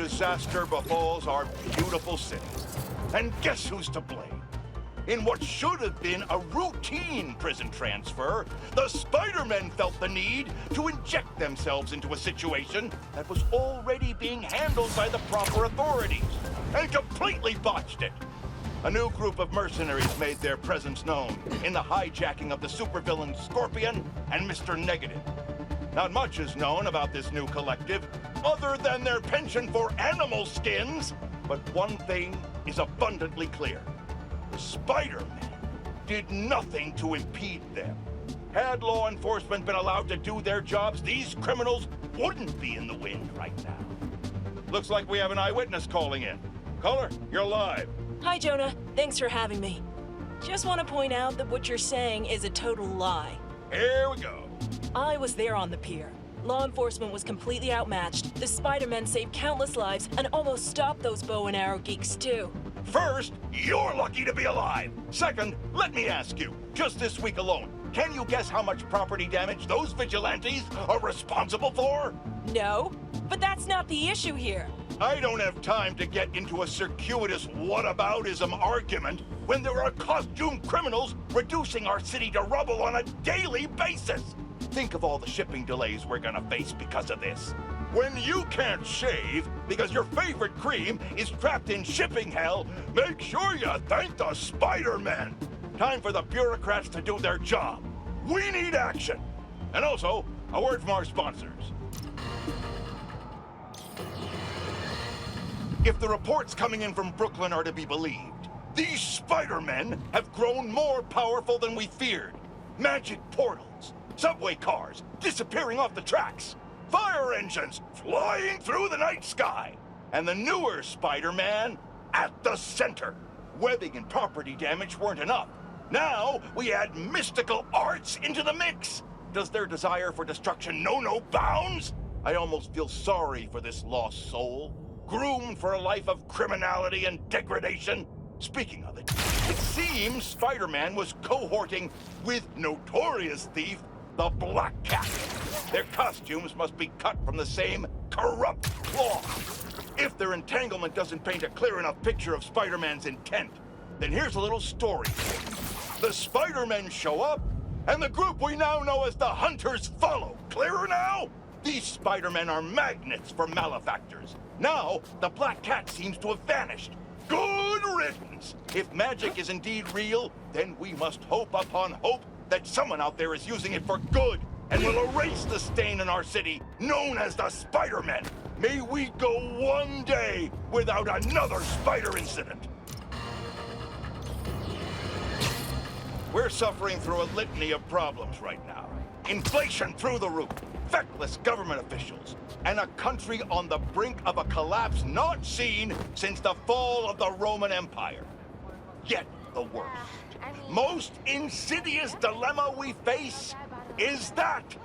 disaster befalls our beautiful city. And guess who's to blame? In what should have been a routine prison transfer, the Spider-Men felt the need to inject themselves into a situation that was already being handled by the proper authorities, and completely botched it. A new group of mercenaries made their presence known in the hijacking of the supervillains Scorpion and Mr. Negative. Not much is known about this new collective, other than their penchant for animal skins, but one thing is abundantly clear. The Spider-Men did nothing to impede them. Had law enforcement been allowed to do their jobs, these criminals wouldn't be in the wind right now. Looks like we have an eyewitness calling in. Caller, you're live. Hi, Jonah. Thanks for having me. Just want to point out that what you're saying is a total lie. Here we go. I was there on the pier. Law enforcement was completely outmatched. The Spider-Men saved countless lives and almost stopped those bow and arrow geeks, too. First, you're lucky to be alive. Second, let me ask you, just this week alone, can you guess how much property damage those vigilantes are responsible for? No, but that's not the issue here. I don't have time to get into a circuitous whataboutism argument when there are costumed criminals reducing our city to rubble on a daily basis. Think of all the shipping delays we're gonna face because of this. When you can't shave because your favorite cream is trapped in shipping hell, make sure you thank the Spider-Men. Time for the bureaucrats to do their job. We need action. And also, a word from our sponsors. If the reports coming in from Brooklyn are to be believed, these Spider-Men have grown more powerful than we feared. Magic portals, subway cars disappearing off the tracks, fire engines flying through the night sky, and the newer Spider-Man at the center. Webbing and property damage weren't enough. Now we add mystical arts into the mix. Does their desire for destruction know no bounds? I almost feel sorry for this lost soul, groomed for a life of criminality and degradation. Speaking of it seems Spider-Man was cohorting with notorious thief, the Black Cat. Their costumes must be cut from the same corrupt cloth. If their entanglement doesn't paint a clear enough picture of Spider-Man's intent, then here's a little story. The Spider-Men show up, and the group we now know as the Hunters follow. Clearer now? These Spider-Men are magnets for malefactors. Now, the Black Cat seems to have vanished. Good riddance! If magic is indeed real, then we must hope upon hope that someone out there is using it for good and will erase the stain in our city known as the Spider-Men. May we go one day without another spider incident. We're suffering through a litany of problems right now. Inflation through the roof, feckless government officials, and a country on the brink of a collapse not seen since the fall of the Roman Empire. Yet the worst, most insidious dilemma we face is that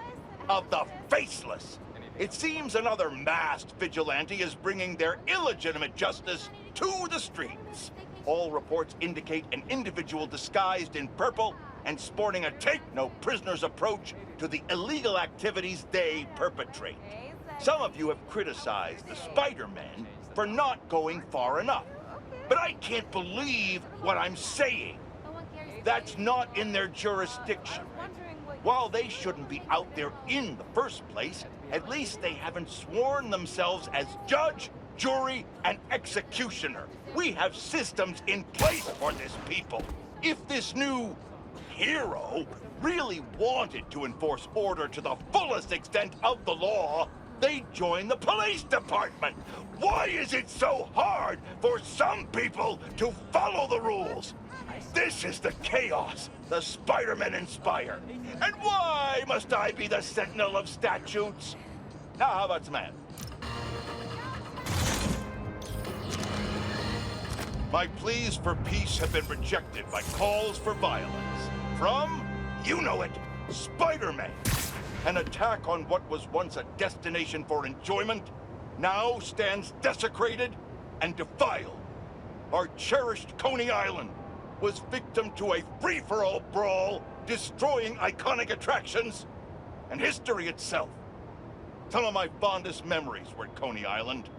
of the faceless. It seems another masked vigilante is bringing their illegitimate justice to the streets. All reports indicate an individual disguised in purple and sporting a take-no-prisoners approach to the illegal activities they perpetrate. Some of you have criticized the Spider-Men for not going far enough. But I can't believe what I'm saying. That's not in their jurisdiction. While they shouldn't be out there in the first place, at least they haven't sworn themselves as judge, jury, and executioner. We have systems in place for this people. If this new hero really wanted to enforce order to the fullest extent of the law, they'd join the police department. Why is it so hard for some people to follow the rules? This is the chaos the Spider-Men inspire. And why must I be the sentinel of statutes? Now, how about some ads? My pleas for peace have been rejected by calls for violence. From, you know it, Spider-Man. An attack on what was once a destination for enjoyment now stands desecrated and defiled. Our cherished Coney Island was victim to a free-for-all brawl, destroying iconic attractions and history itself. Some of my fondest memories were at Coney Island.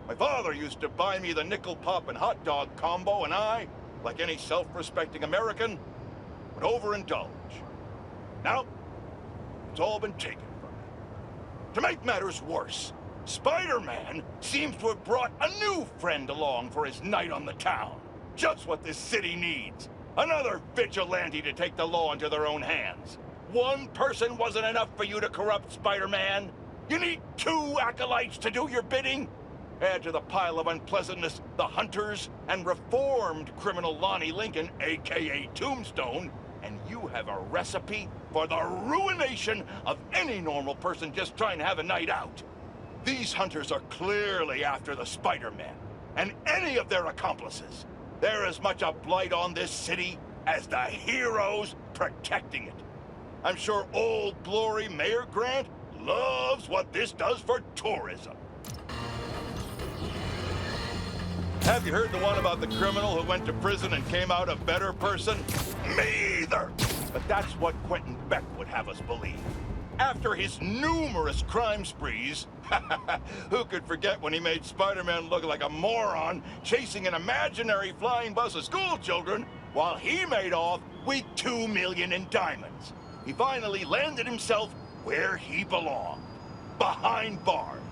My father used to buy me the nickel pop and hot dog combo, and I, like any self-respecting American, would overindulge. Now, it's all been taken from me. To make matters worse, Spider-Man seems to have brought a new friend along for his night on the town. Just what this city needs. Another vigilante to take the law into their own hands. One person wasn't enough for you to corrupt Spider-Man. You need 2 acolytes to do your bidding. Add to the pile of unpleasantness the hunters and reformed criminal Lonnie Lincoln, aka Tombstone, and you have a recipe for the ruination of any normal person just trying to have a night out. These hunters are clearly after the Spider-Man, and any of their accomplices. They're as much a blight on this city as the heroes protecting it. I'm sure Old Glory Mayor Grant loves what this does for tourism. Have you heard the one about the criminal who went to prison and came out a better person? Me either! But that's what Quentin Beck would have us believe. After his numerous crime sprees, who could forget when he made Spider-Man look like a moron chasing an imaginary flying bus of school children while he made off with $2 million in diamonds? He finally landed himself where he belonged, behind bars.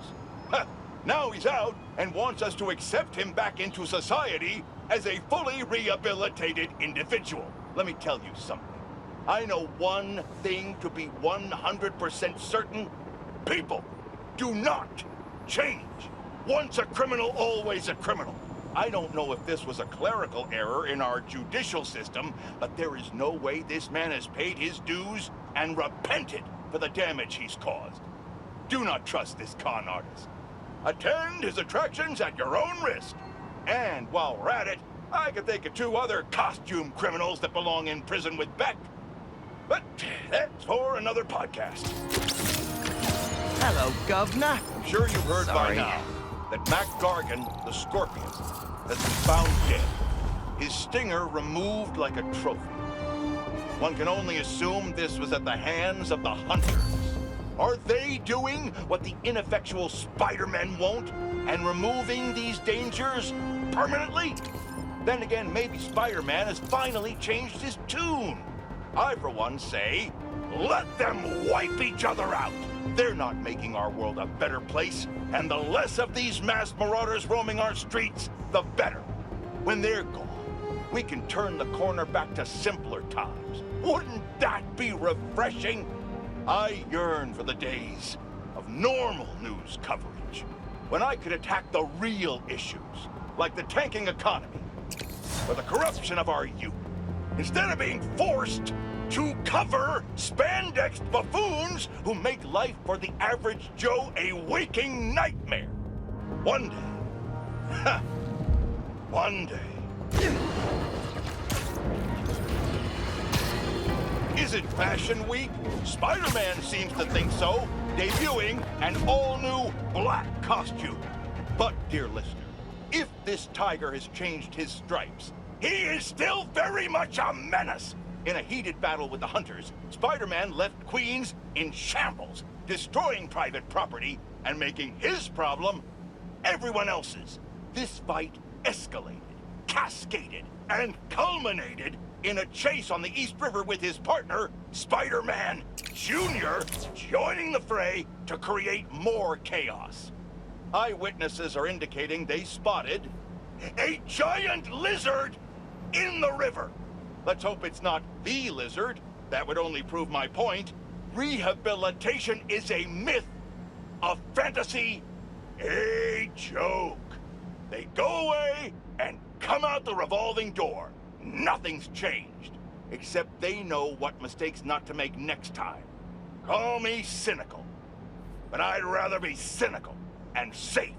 Now he's out and wants us to accept him back into society as a fully rehabilitated individual. Let me tell you something. I know one thing to be 100% certain. People do not change. Once a criminal, always a criminal. I don't know if this was a clerical error in our judicial system, but there is no way this man has paid his dues and repented for the damage he's caused. Do not trust this con artist. Attend his attractions at your own risk. And while we're at it, I can think of 2 other costume criminals that belong in prison with Beck. But that's for another podcast. Hello, Governor. I'm sure you've heard by now that Mac Gargan, the Scorpion, has been found dead. His stinger removed like a trophy. One can only assume this was at the hands of the hunters. Are they doing what the ineffectual Spider-Men won't and removing these dangers permanently? Then again, maybe Spider-Man has finally changed his tune. I, for one, say, let them wipe each other out. They're not making our world a better place, and the less of these masked marauders roaming our streets, the better. When they're gone, we can turn the corner back to simpler times. Wouldn't that be refreshing? I yearn for the days of normal news coverage, when I could attack the real issues, like the tanking economy, or the corruption of our youth, instead of being forced to cover spandex buffoons who make life for the average Joe a waking nightmare. One day, one day. Is it Fashion Week? Spider-Man seems to think so, debuting an all-new black costume. But, dear listener, if this tiger has changed his stripes, he is still very much a menace. In a heated battle with the hunters, Spider-Man left Queens in shambles, destroying private property and making his problem everyone else's. This fight escalated, cascaded, and culminated in a chase on the East River with his partner, Spider-Man Jr., joining the fray to create more chaos. Eyewitnesses are indicating they spotted a giant lizard in the river. Let's hope it's not the lizard. That would only prove my point. Rehabilitation is a myth, a fantasy, a joke. They go away and come out the revolving door. Nothing's changed, except they know what mistakes not to make next time. Call me cynical, but I'd rather be cynical and safe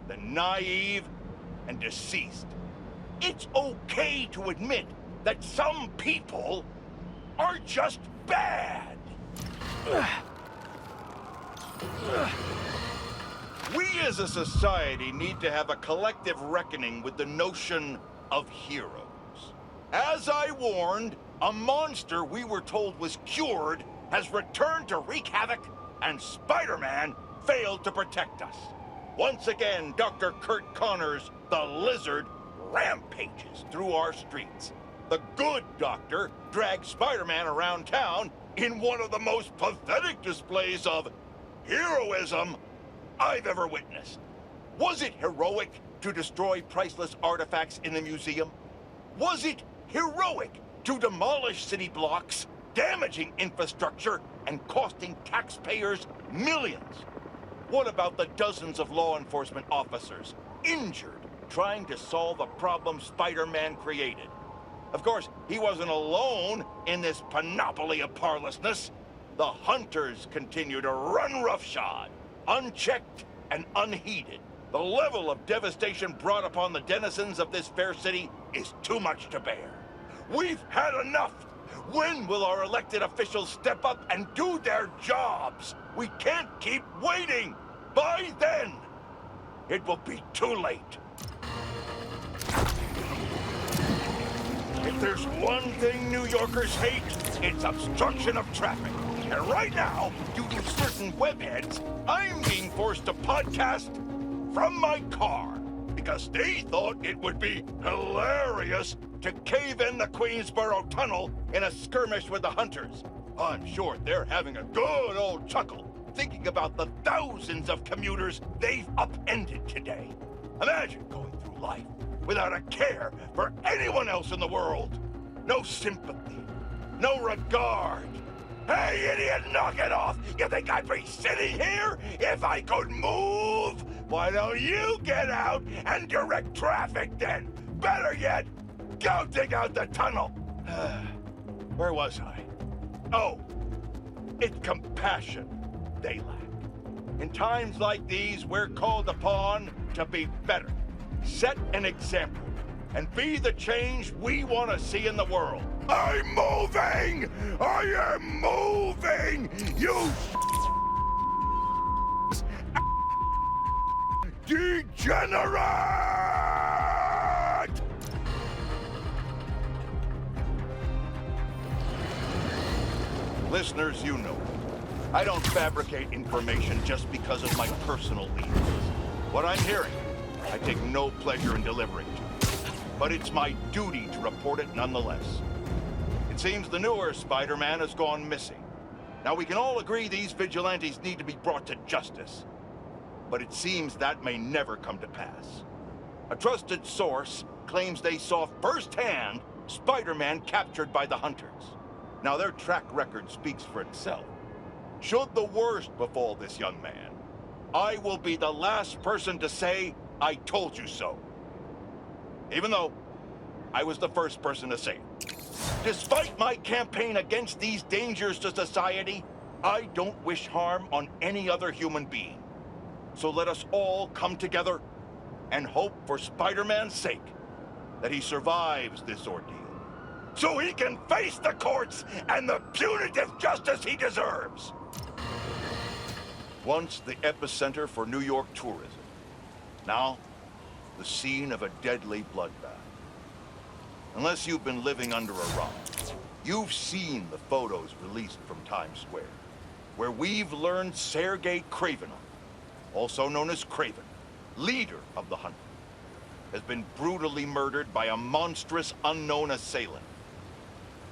than naive and deceased. It's okay to admit that some people are just bad. We as a society need to have a collective reckoning with the notion of heroes. As I warned, a monster we were told was cured has returned to wreak havoc, and Spider-Man failed to protect us. Once again, Dr. Kurt Connors, the Lizard, rampages through our streets. The good doctor drags Spider-Man around town in one of the most pathetic displays of heroism I've ever witnessed. Was it heroic to destroy priceless artifacts in the museum? Was it heroic to demolish city blocks, damaging infrastructure, and costing taxpayers millions? What about the dozens of law enforcement officers injured trying to solve a problem Spider-Man created? Of course, he wasn't alone in this panoply of parlousness. The hunters continue to run roughshod, unchecked and unheeded. The level of devastation brought upon the denizens of this fair city is too much to bear. We've had enough! When will our elected officials step up and do their jobs? We can't keep waiting! By then, it will be too late. If there's one thing New Yorkers hate, it's obstruction of traffic. And right now, due to certain webheads, I'm being forced to podcast from my car because they thought it would be hilarious to cave in the Queensboro Tunnel in a skirmish with the hunters. I'm sure they're having a good old chuckle thinking about the thousands of commuters they've upended today. Imagine going through life without a care for anyone else in the world. No sympathy, no regard. Hey, idiot, knock it off! You think I'd be sitting here if I could move? Why don't you get out and direct traffic then? Better yet, go dig out the tunnel. Where was I? Oh, it's compassion they lack. In times like these, we're called upon to be better. Set an example and be the change we want to see in the world. I'm moving! I am moving! You degenerate! Listeners, you know, I don't fabricate information just because of my personal needs. What I'm hearing, I take no pleasure in delivering to you. But it's my duty to report it nonetheless. It seems the newer Spider-Man has gone missing. Now, we can all agree these vigilantes need to be brought to justice. But it seems that may never come to pass. A trusted source claims they saw firsthand Spider-Man captured by the hunters. Now, their track record speaks for itself. Should the worst befall this young man, I will be the last person to say, I told you so. Even though I was the first person to say it. Despite my campaign against these dangers to society, I don't wish harm on any other human being. So let us all come together and hope for Spider-Man's sake that he survives this ordeal, so he can face the courts and the punitive justice he deserves. Once the epicenter for New York tourism, now the scene of a deadly bloodbath. Unless you've been living under a rock, you've seen the photos released from Times Square, where we've learned Sergei Kravenov, also known as Kraven, leader of the Hunters, has been brutally murdered by a monstrous unknown assailant.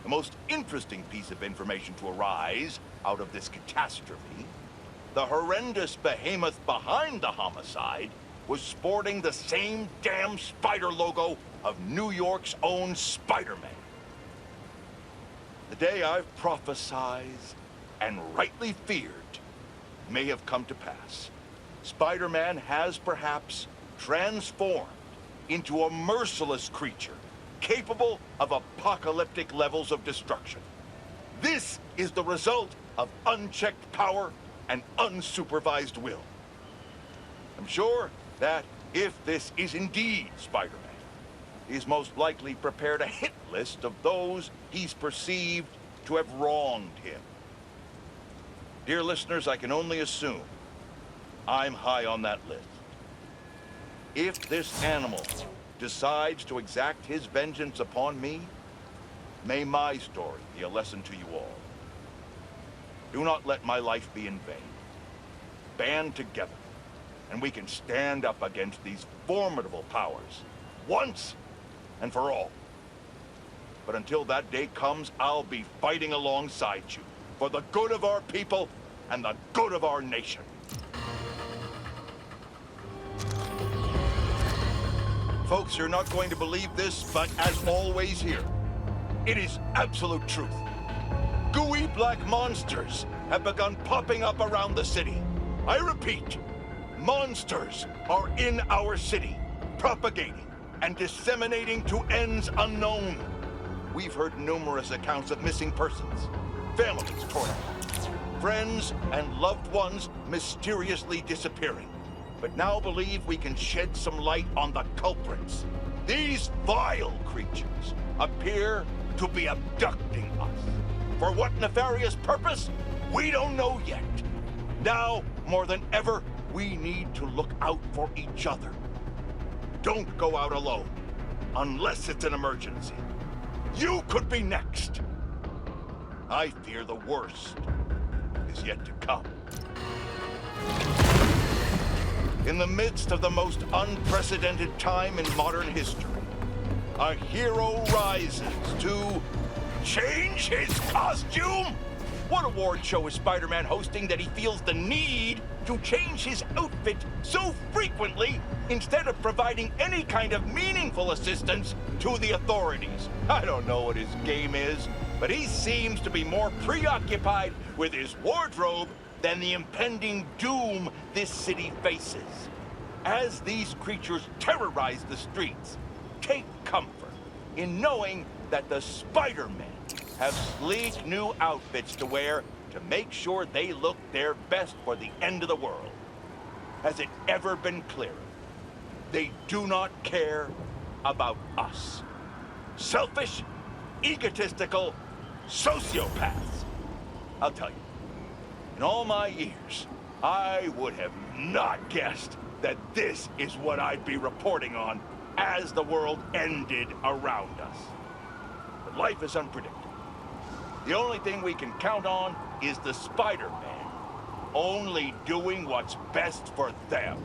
The most interesting piece of information to arise out of this catastrophe, the horrendous behemoth behind the homicide was sporting the same damn spider logo of New York's own Spider-Man. The day I've prophesied and rightly feared may have come to pass. Spider-Man has perhaps transformed into a merciless creature capable of apocalyptic levels of destruction. This is the result of unchecked power and unsupervised will. I'm sure that if this is indeed Spider-Man, he's most likely prepared a hit list of those he's perceived to have wronged him. Dear listeners, I can only assume I'm high on that list. If this animal decides to exact his vengeance upon me, may my story be a lesson to you all. Do not let my life be in vain. Band together and we can stand up against these formidable powers, once and for all. But until that day comes, I'll be fighting alongside you, for the good of our people and the good of our nation. Folks, you're not going to believe this, but as always here, it is absolute truth. Gooey black monsters have begun popping up around the city. I repeat, monsters are in our city, propagating and disseminating to ends unknown. We've heard numerous accounts of missing persons, families torn apart, friends and loved ones mysteriously disappearing. But now believe we can shed some light on the culprits. These vile creatures appear to be abducting us. For what nefarious purpose? We don't know yet. Now, more than ever, we need to look out for each other. Don't go out alone, unless it's an emergency. You could be next. I fear the worst is yet to come. In the midst of the most unprecedented time in modern history, a hero rises to change his costume? What award show is Spider-Man hosting that he feels the need to change his outfit so frequently instead of providing any kind of meaningful assistance to the authorities? I don't know what his game is, but he seems to be more preoccupied with his wardrobe than the impending doom this city faces. As these creatures terrorize the streets, take comfort in knowing that the Spider-Men have sleek new outfits to wear to make sure they look their best for the end of the world. Has it ever been clearer? They do not care about us. Selfish, egotistical sociopaths. I'll tell you, in all my years, I would have not guessed that this is what I'd be reporting on as the world ended around us. But life is unpredictable. The only thing we can count on is the Spider-Man only doing what's best for them.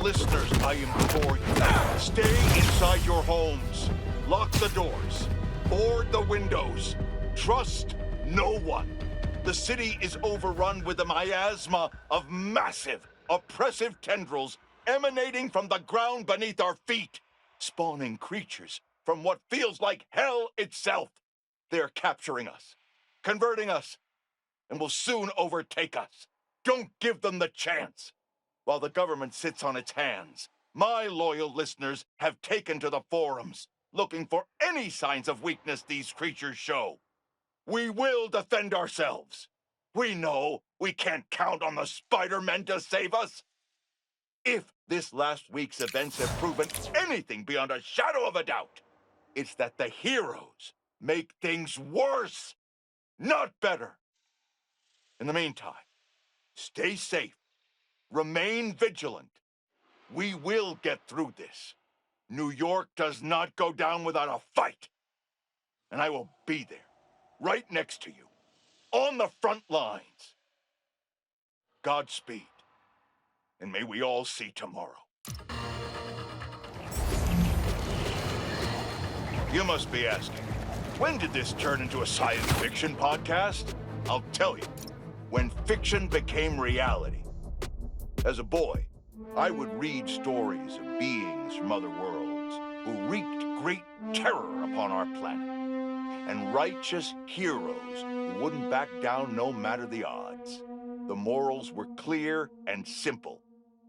Listeners, I implore you, stay inside your homes. Lock the doors. Board the windows. Trust no one. The city is overrun with the miasma of massive, oppressive tendrils emanating from the ground beneath our feet, spawning creatures from what feels like hell itself. They're capturing us, converting us, and will soon overtake us. Don't give them the chance. While the government sits on its hands, my loyal listeners have taken to the forums, looking for any signs of weakness these creatures show. We will defend ourselves. We know we can't count on the Spider-Men to save us. If this last week's events have proven anything beyond a shadow of a doubt, it's that the heroes make things worse, not better. In the meantime, stay safe, remain vigilant. We will get through this. New York does not go down without a fight. And I will be there, right next to you, on the front lines. Godspeed, and may we all see tomorrow. You must be asking, when did this turn into a science fiction podcast? I'll tell you, when fiction became reality. As a boy, I would read stories of beings from other worlds who wreaked great terror upon our planet, and righteous heroes who wouldn't back down no matter the odds. The morals were clear and simple,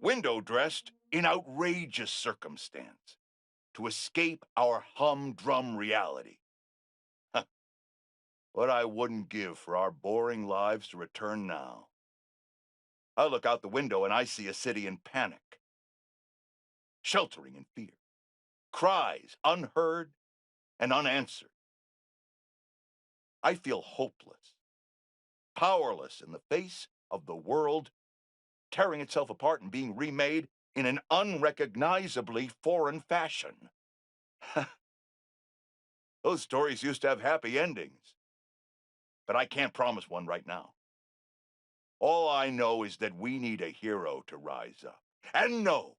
window-dressed in outrageous circumstance, to escape our humdrum reality. What I wouldn't give for our boring lives to return now. I look out the window and I see a city in panic, sheltering in fear, cries unheard and unanswered. I feel hopeless, powerless in the face of the world tearing itself apart and being remade in an unrecognizably foreign fashion. Those stories used to have happy endings, but I can't promise one right now. All I know is that we need a hero to rise up. And no,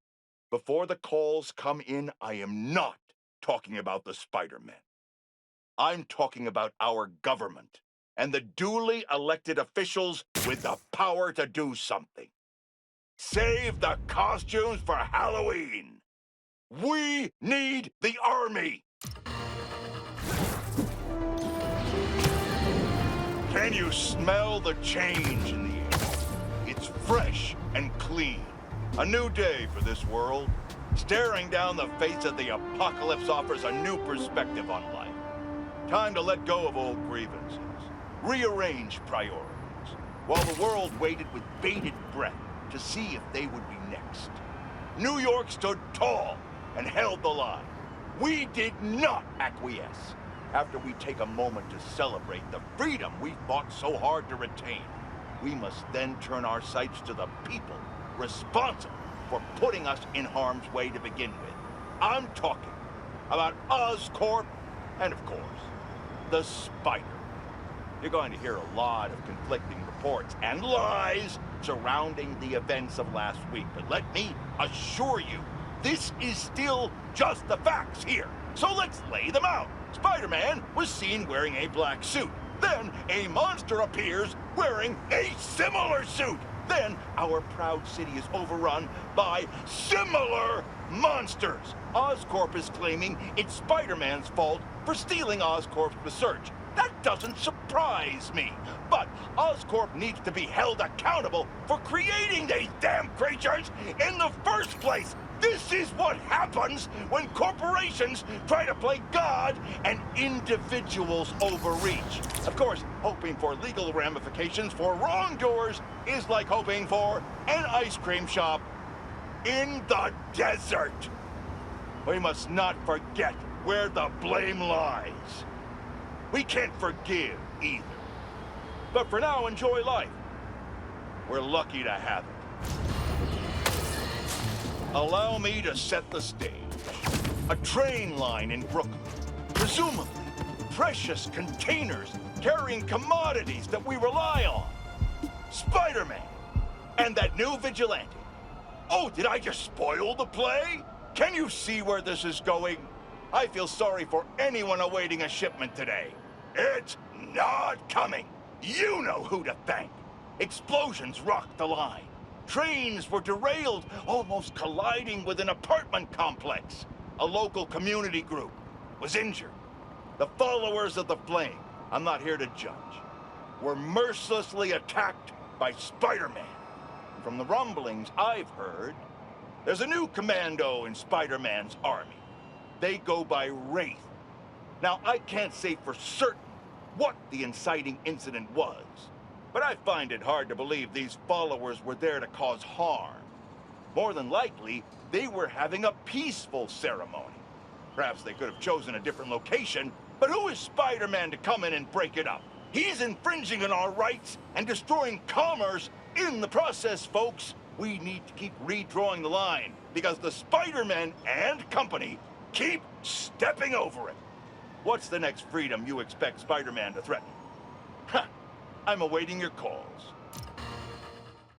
before the calls come in, I am not talking about the Spider-Men. I'm talking about our government and the duly elected officials with the power to do something. Save the costumes for Halloween. We need the army. Can you smell the change in the air? It's fresh and clean. A new day for this world. Staring down the face of the apocalypse offers a new perspective on life. Time to let go of old grievances. Rearrange priorities. While the world waited with bated breath to see if they would be next. New York stood tall and held the line. We did not acquiesce. After we take a moment to celebrate the freedom we fought so hard to retain, we must then turn our sights to the people responsible for putting us in harm's way to begin with. I'm talking about Oscorp and, of course, the Spider. You're going to hear a lot of conflicting reports and lies surrounding the events of last week, but let me assure you, this is still just the facts here. So let's lay them out. Spider-Man was seen wearing a black suit. Then a monster appears wearing a similar suit. Then our proud city is overrun by similar monsters. Oscorp is claiming it's Spider-Man's fault for stealing Oscorp's research. That doesn't surprise me. But Oscorp needs to be held accountable for creating these damn creatures in the first place. This is what happens when corporations try to play God and individuals overreach. Of course, hoping for legal ramifications for wrongdoers is like hoping for an ice cream shop in the desert. We must not forget where the blame lies. We can't forgive either. But for now, enjoy life. We're lucky to have it. Allow me to set the stage. A train line in Brooklyn. Presumably, precious containers carrying commodities that we rely on. Spider-Man. And that new vigilante. Oh, did I just spoil the play? Can you see where this is going? I feel sorry for anyone awaiting a shipment today. It's not coming. You know who to thank. Explosions rocked the line. Trains were derailed, almost colliding with an apartment complex. A local community group was injured. The followers of the Flame, I'm not here to judge, were mercilessly attacked by Spider-Man. And from the rumblings I've heard, there's a new commando in Spider-Man's army. They go by Wraith. Now, I can't say for certain what the inciting incident was, but I find it hard to believe these followers were there to cause harm. More than likely, they were having a peaceful ceremony. Perhaps they could have chosen a different location, but who is Spider-Man to come in and break it up? He's infringing on our rights and destroying commerce in the process, folks. We need to keep redrawing the line, because the Spider-Men and company keep stepping over it. What's the next freedom you expect Spider-Man to threaten? I'm awaiting your calls.